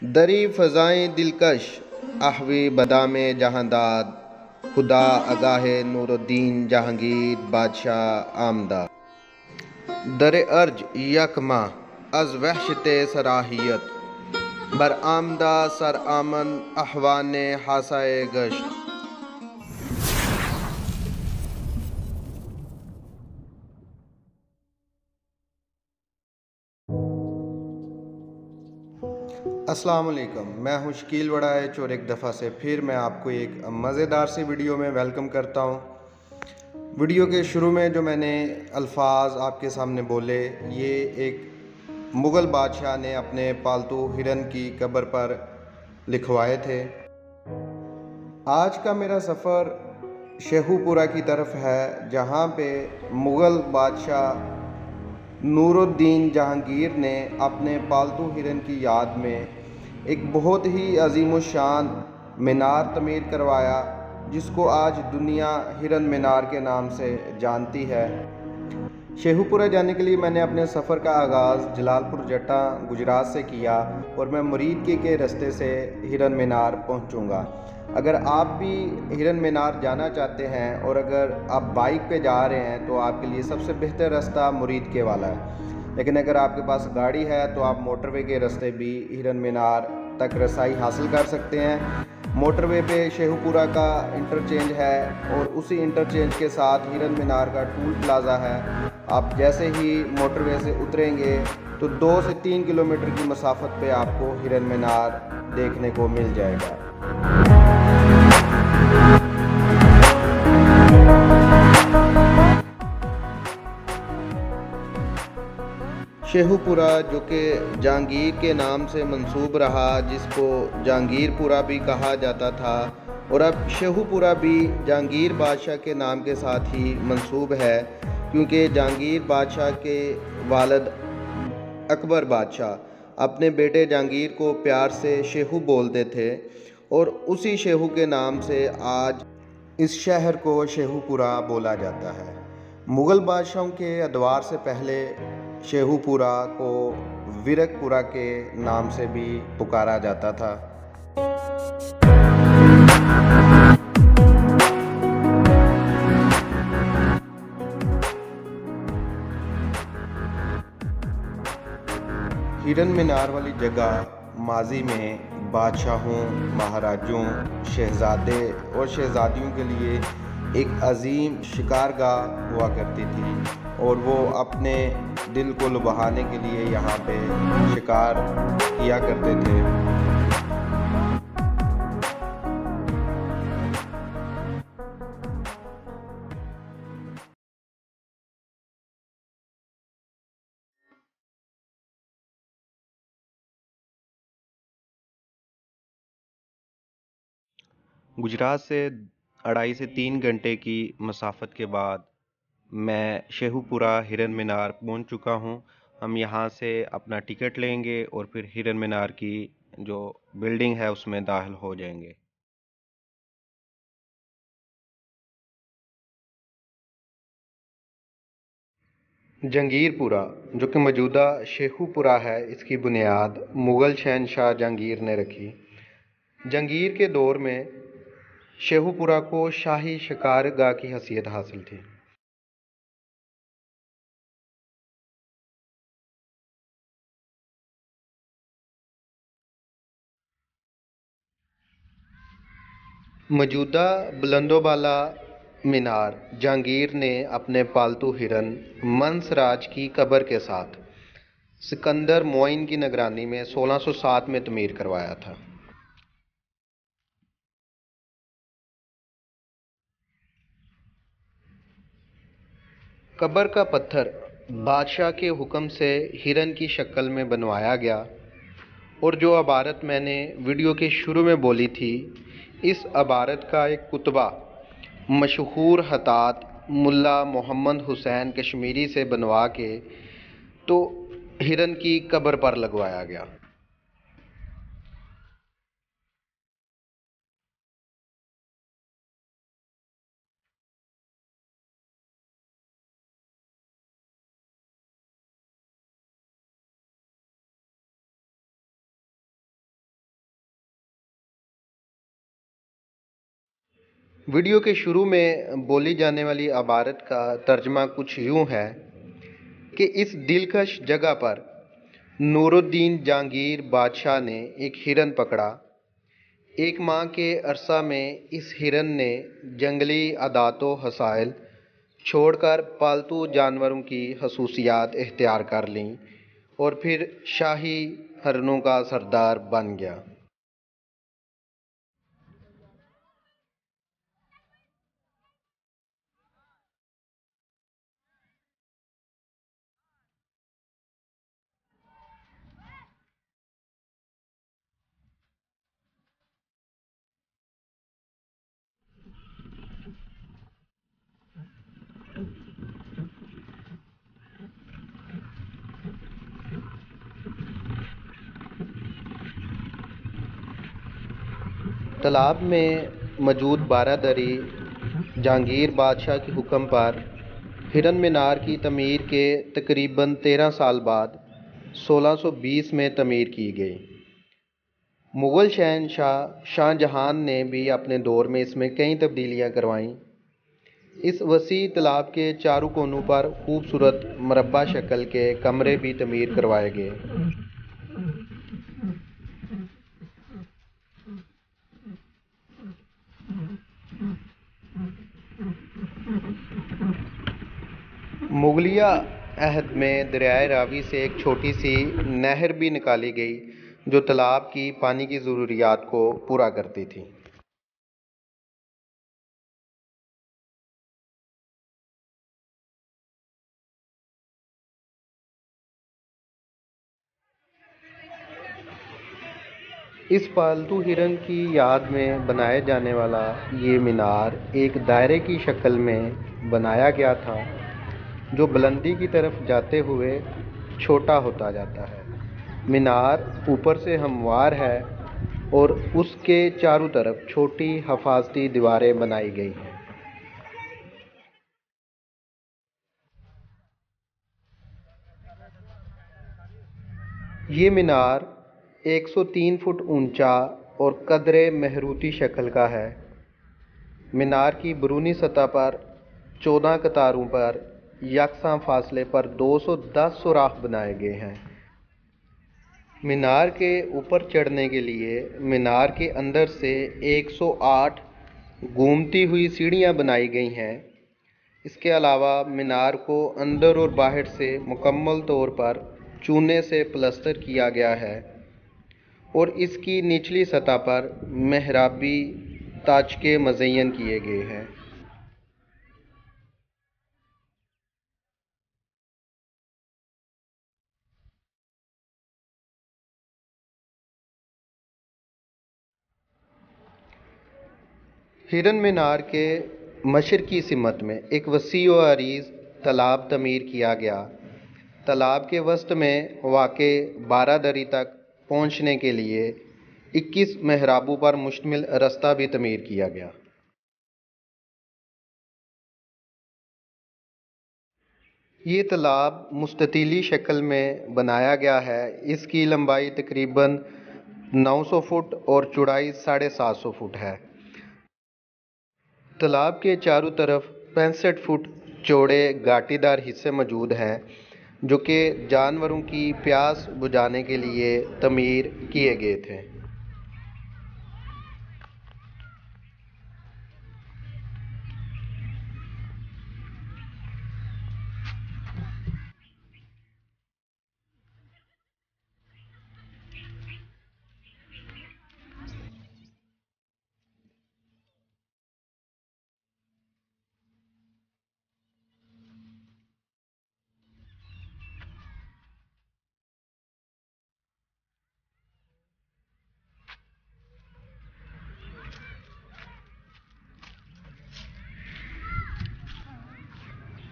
दरी फ़ज़ाएँ दिलकश आहवी बदामे जहांदाद खुदा आगाहे नूरुद्दीन जहांगीर बादशाह आमदा दर अर्ज यकमा अज वहशते सराहियत बर आमदा सर आमन अहवाने हासाए गश्त। अस्सलाम वालेकुम, मैं हूँ शकील वड़ाइच और एक दफ़ा से फिर मैं आपको एक मज़ेदार सी वीडियो में वेलकम करता हूँ। वीडियो के शुरू में जो मैंने अल्फाज आपके सामने बोले, ये एक मुग़ल बादशाह ने अपने पालतू हिरन की कब्र पर लिखवाए थे। आज का मेरा सफ़र शेखुपुरा की तरफ है, जहाँ पे मुग़ल बादशाह नूरुद्दीन जहांगीर ने अपने पालतू हिरन की याद में एक बहुत ही अजीमुशान मीनार तमीर करवाया, जिसको आज दुनिया हिरन मीनार के नाम से जानती है। शेखुपुरा जाने के लिए मैंने अपने सफ़र का आगाज़ जलालपुर जट्टा गुजरात से किया और मैं मुरीद के रास्ते से हिरन मीनार पहुंचूंगा। अगर आप भी हिरन मीनार जाना चाहते हैं और अगर आप बाइक पे जा रहे हैं तो आपके लिए सबसे बेहतर रास्ता मुरीद के वाला है, लेकिन अगर आपके पास गाड़ी है तो आप मोटरवे के रास्ते भी हिरन मीनार तक रसाई हासिल कर सकते हैं। मोटरवे पे शेखुपुरा का इंटरचेंज है और उसी इंटरचेंज के साथ हिरन मीनार का टूल प्लाज़ा है। आप जैसे ही मोटरवे से उतरेंगे तो 2 से 3 किलोमीटर की मसाफत पे आपको हिरन मीनार देखने को मिल जाएगा। शेखुपुरा जो कि जहांगीर के नाम से मंसूब रहा, जिसको जहांगीरपुरा भी कहा जाता था, और अब शेखुपुरा भी जहांगीर बादशाह के नाम के साथ ही मंसूब है, क्योंकि जहांगीर बादशाह के वालिद अकबर बादशाह अपने बेटे जहांगीर को प्यार से शेखू बोलते थे और उसी शेखू के नाम से आज इस शहर को शेखुपुरा बोला जाता है। मुग़ल बादशाहों के अदवार से पहले शेखुपुरा को विरकपुरा के नाम से भी पुकारा जाता था। हिरन मीनार वाली जगह माजी में बादशाहों, महाराजों, शहजादे और शहजादियों के लिए एक अजीम शिकारगाह हुआ करती थी और वो अपने दिल को लुभाने के लिए यहाँ पे शिकार किया करते थे। गुजरात से 2.5 से 3 घंटे की मसाफत के बाद मैं शेखुपुरा हिरन मीनार पहुंच चुका हूं। हम यहां से अपना टिकट लेंगे और फिर हिरन मीनार की जो बिल्डिंग है उसमें दाखिल हो जाएंगे। जहांगीरपुरा जो कि मौजूदा शेखुपुरा है, इसकी बुनियाद मुग़ल शहनशाह जहांगीर ने रखी। जहांगीर के दौर में शेखुपुरा को शाही शिकारगाह की हैसियत हासिल थी। मौजूदा बुलंदोबाला मीनार जहांगीर ने अपने पालतू हिरन मंसराज की कब्र के साथ सिकंदर मोइन की निगरानी में 1607 में तमीर करवाया था। कब्र का पत्थर बादशाह के हुक्म से हिरन की शक्ल में बनवाया गया और जो अबारत मैंने वीडियो के शुरू में बोली थी, इस अबारत का एक कुतबा मशहूर हतात मुल्ला मोहम्मद हुसैन कश्मीरी से बनवा के तो हिरन की कब्र पर लगवाया गया। वीडियो के शुरू में बोली जाने वाली इबारत का तर्जमा कुछ यूँ है कि इस दिलकश जगह पर नूरुद्दीन जहांगीर बादशाह ने एक हिरन पकड़ा। एक माह के अरसा में इस हिरन ने जंगली आदातो हसाइल छोड़कर पालतू जानवरों की खसूसियात इख्तियार कर लीं और फिर शाही हिरनों का सरदार बन गया। तालाब में मौजूद बारादरी जहांगीर बादशाह के हुक्म पर हिरन मीनार की तमीर के तकरीबन 13 साल बाद 1620 में तमीर की गई। मुग़ल शहंशाह शाहजहां ने भी अपने दौर में इसमें कई तब्दीलियां करवाईं। इस वसी तालाब के चारों कोनों पर खूबसूरत मरबा शक्ल के कमरे भी तमीर करवाए गए। मुगलिया अहद में दरियाए रावी से एक छोटी सी नहर भी निकाली गई जो तालाब की पानी की ज़रूरियात को पूरा करती थी। इस पालतू हिरन की याद में बनाए जाने वाला ये मीनार एक दायरे की शक्ल में बनाया गया था जो बुलंदी की तरफ जाते हुए छोटा होता जाता है। मीनार ऊपर से हमवार है और उसके चारों तरफ छोटी हिफाजती दीवारें बनाई गई हैं। ये मीनार 103 फुट ऊंचा और कदरे महरूती शक्ल का है। मीनार की बैरूनी सतह पर 14 कतारों पर यकसां फासले पर 210 सुराख बनाए गए हैं। मीनार के ऊपर चढ़ने के लिए मीनार के अंदर से 108 घूमती हुई सीढ़ियां बनाई गई हैं। इसके अलावा मीनार को अंदर और बाहर से मुकम्मल तौर पर चूने से प्लास्टर किया गया है और इसकी निचली सतह पर मेहराबी ताजके मज़य्यन किए गए हैं। हिरन मीनार के मशरकी सिमत में एक वसी व अरीज़ तालाब तमीर किया गया। तालाब के वसत में वाक़े बारादरी तक पहुँचने के लिए 21 मेहराबों पर मुश्तमिल रास्ता भी तमीर किया गया। ये तालाब मुस्ततीली शक्ल में बनाया गया है। इसकी लंबाई तकरीबन 900 फुट और चौड़ाई 750 फुट है। तालाब के चारों तरफ 65 फुट चौड़े घाटीदार हिस्से मौजूद हैं जो कि जानवरों की प्यास बुझाने के लिए तमीर किए गए थे।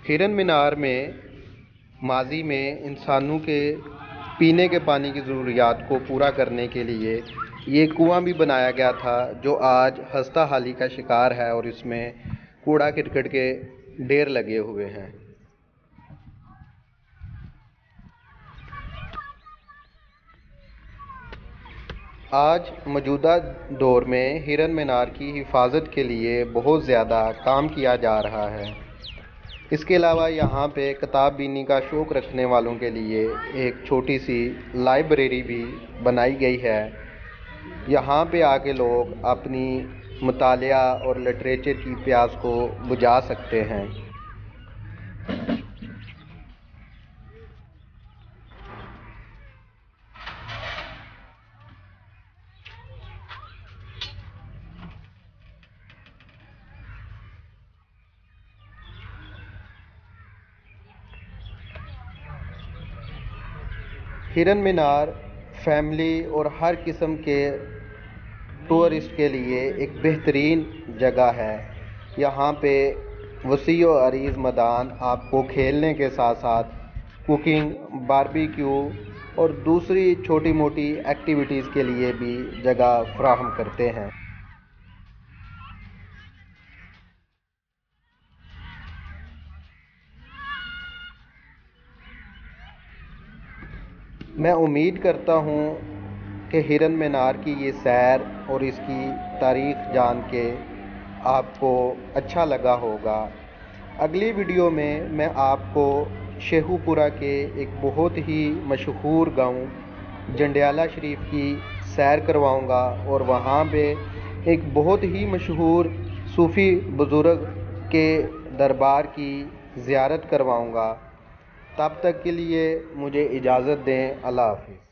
हिरन मीनार में माजी में इंसानों के पीने के पानी की ज़रूरियात को पूरा करने के लिए ये कुआं भी बनाया गया था जो आज हस्ता हाली का शिकार है और इसमें कूड़ा करकट के ढेर लगे हुए हैं। आज मौजूदा दौर में हिरन मीनार की हिफाजत के लिए बहुत ज़्यादा काम किया जा रहा है। इसके अलावा यहाँ पे किताब बीनी का शौक़ रखने वालों के लिए एक छोटी सी लाइब्रेरी भी बनाई गई है। यहाँ पे आके लोग अपनी मुतालिया और लिटरेचर की प्यास को बुझा सकते हैं। हिरन मीनार फैमिली और हर किस्म के टूरिस्ट के लिए एक बेहतरीन जगह है। यहाँ पे वसी और अरीज़ मैदान आपको खेलने के साथ साथ कुकिंग, बारबेक्यू और दूसरी छोटी मोटी एक्टिविटीज़ के लिए भी जगह फ्राहम करते हैं। मैं उम्मीद करता हूँ कि हिरन मीनार की ये सैर और इसकी तारीख़ जान के आपको अच्छा लगा होगा। अगली वीडियो में मैं आपको शेखुपुरा के एक बहुत ही मशहूर गांव जंडियाला शरीफ की सैर करवाऊंगा और वहाँ पे एक बहुत ही मशहूर सूफ़ी बुज़ुर्ग के दरबार की ज़ियारत करवाऊंगा। तब तक के लिए मुझे इजाज़त दें। अल्लाह हाफ़िज़।